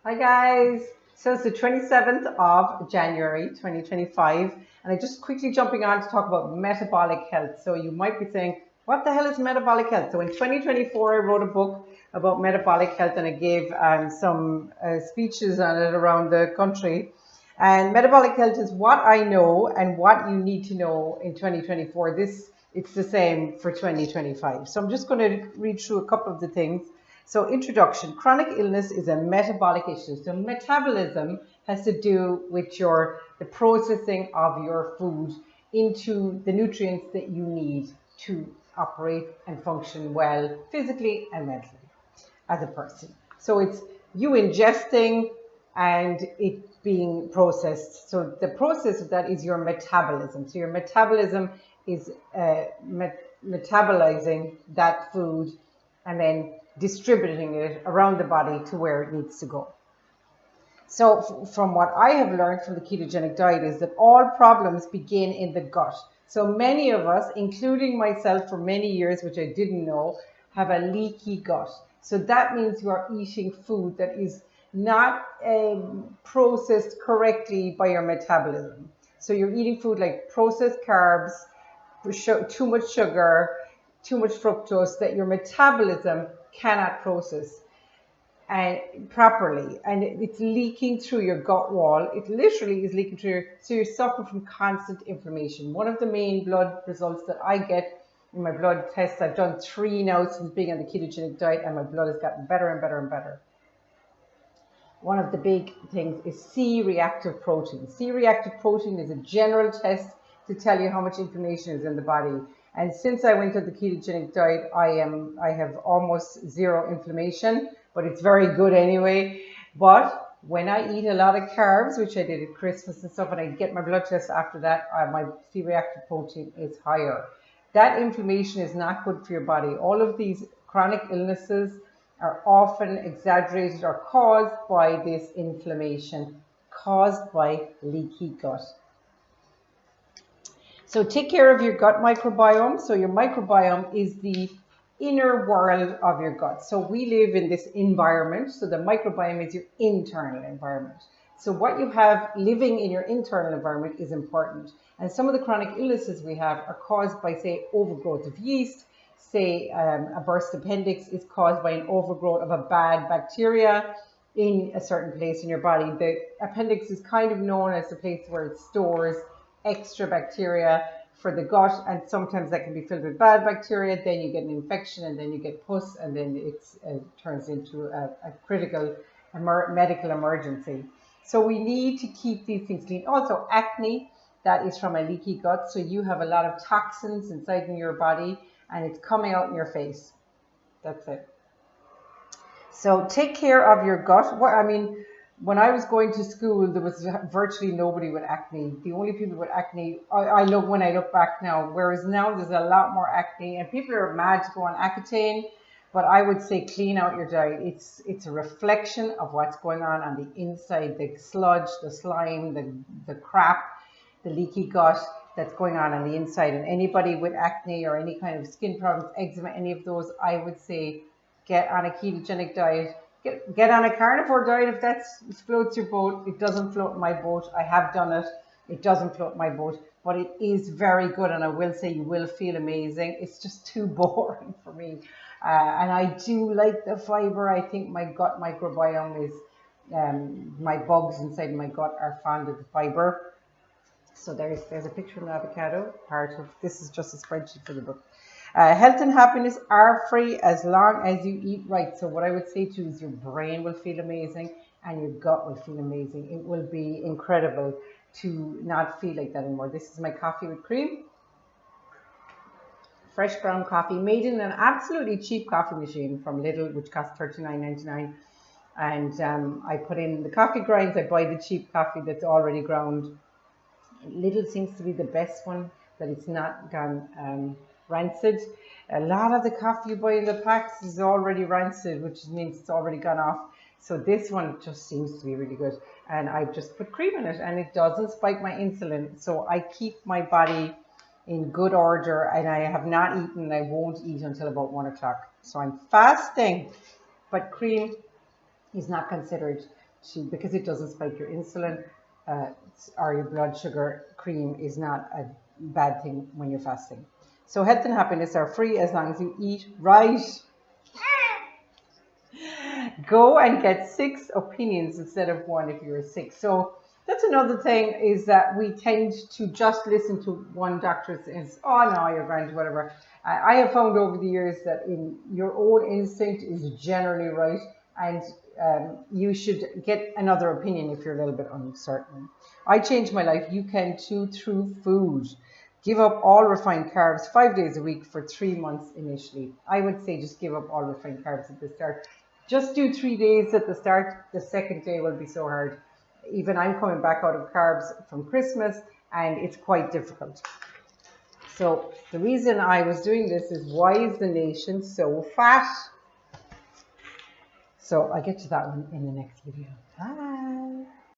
Hi guys. So it's the 27th of January 2025, and I'm just quickly jumping on to talk about metabolic health. So you might be saying, what the hell is metabolic health? So in 2024, I wrote a book about metabolic health, and I gave some speeches on it around the country. And metabolic health is what I know and what you need to know in 2024. It's the same for 2025. So I'm just going to read through a couple of the things. So introduction, chronic illness is a metabolic issue. So metabolism has to do with the processing of your food into the nutrients that you need to operate and function well physically and mentally as a person. So it's you ingesting and it being processed. So the process of that is your metabolism. So your metabolism is metabolizing that food and then distributing it around the body to where it needs to go. So from what I have learned from the ketogenic diet is that all problems begin in the gut. So many of us, including myself for many years, which I didn't know, have a leaky gut. So that means you are eating food that is not processed correctly by your metabolism. So you're eating food like processed carbs, too much sugar, too much fructose that your metabolism cannot process properly, and it's leaking through your gut wall. It literally is leaking through so you're suffering from constant inflammation. One of the main blood results that I get in my blood tests, I've done 3 now since being on the ketogenic diet, and my blood has gotten better and better and better. One of the big things is C-reactive protein. C-reactive protein is a general test to tell you how much inflammation is in the body. And since I went to the ketogenic diet, I have almost zero inflammation, but it's very good anyway. But when I eat a lot of carbs, which I did at Christmas and stuff, and I get my blood test after that, my C-reactive protein is higher. That inflammation is not good for your body. All of these chronic illnesses are often exaggerated or caused by this inflammation, caused by leaky gut. So take care of your gut microbiome. So your microbiome is the inner world of your gut. So we live in this environment. So the microbiome is your internal environment. So what you have living in your internal environment is important. And some of the chronic illnesses we have are caused by, say, overgrowth of yeast. Say a burst appendix is caused by an overgrowth of a bad bacteria in a certain place in your body. The appendix is kind of known as the place where it stores extra bacteria for the gut, and sometimes that can be filled with bad bacteria. Then you get an infection, and then you get pus, and then it turns into a critical medical emergency. So we need to keep these things clean. Also, acne, that is from a leaky gut. So you have a lot of toxins inside in your body, and it's coming out in your face. That's it. So take care of your gut. When I was going to school, there was virtually nobody with acne. The only people with acne, when I look back now, whereas now there's a lot more acne, and people are mad to go on Accutane, but I would say clean out your diet. It's a reflection of what's going on the inside, the sludge, the slime, the crap, the leaky gut that's going on the inside. And anybody with acne or any kind of skin problems, eczema, any of those, I would say get on a ketogenic diet. Get on a carnivore diet if that floats your boat. It doesn't float my boat. I have done it. It doesn't float my boat, but it is very good, and I will say you will feel amazing. It's just too boring for me. And I do like the fiber. I think my gut microbiome is, my bugs inside my gut are fond of the fiber. So there's a picture of an avocado. This is just a spreadsheet for the book. Health and happiness are free as long as you eat right. So what I would say to you is your brain will feel amazing and your gut will feel amazing. It will be incredible to not feel like that anymore. This is my coffee with cream. Fresh ground coffee made in an absolutely cheap coffee machine from Lidl, which costs $39.99. And I put in the coffee grinds. I buy the cheap coffee that's already ground. Lidl seems to be the best one, that it's not gone rancid. A lot of the coffee you buy in the packs is already rancid, which means it's already gone off. So this one just seems to be really good. And I just put cream in it, and it doesn't spike my insulin. So I keep my body in good order, and I have not eaten, I won't eat until about 1 o'clock. So I'm fasting, but cream is not considered because it doesn't spike your insulin or your blood sugar, cream is not a bad thing when you're fasting. So health and happiness are free as long as you eat right. Go and get 6 opinions instead of 1 if you're sick. So that's another thing, is that we tend to just listen to one doctor says, oh no, you're grand, whatever. I have found over the years that in your own instinct is generally right, and you should get another opinion if you're a little bit uncertain. I changed my life. You can too, through food. Give up all refined carbs 5 days a week for 3 months initially. I would say just give up all refined carbs at the start. Just do 3 days at the start. The second day will be so hard. Even I'm coming back out of carbs from Christmas, and it's quite difficult. So the reason I was doing this is, why is the nation so fat? So I'll get to that one in the next video. Bye.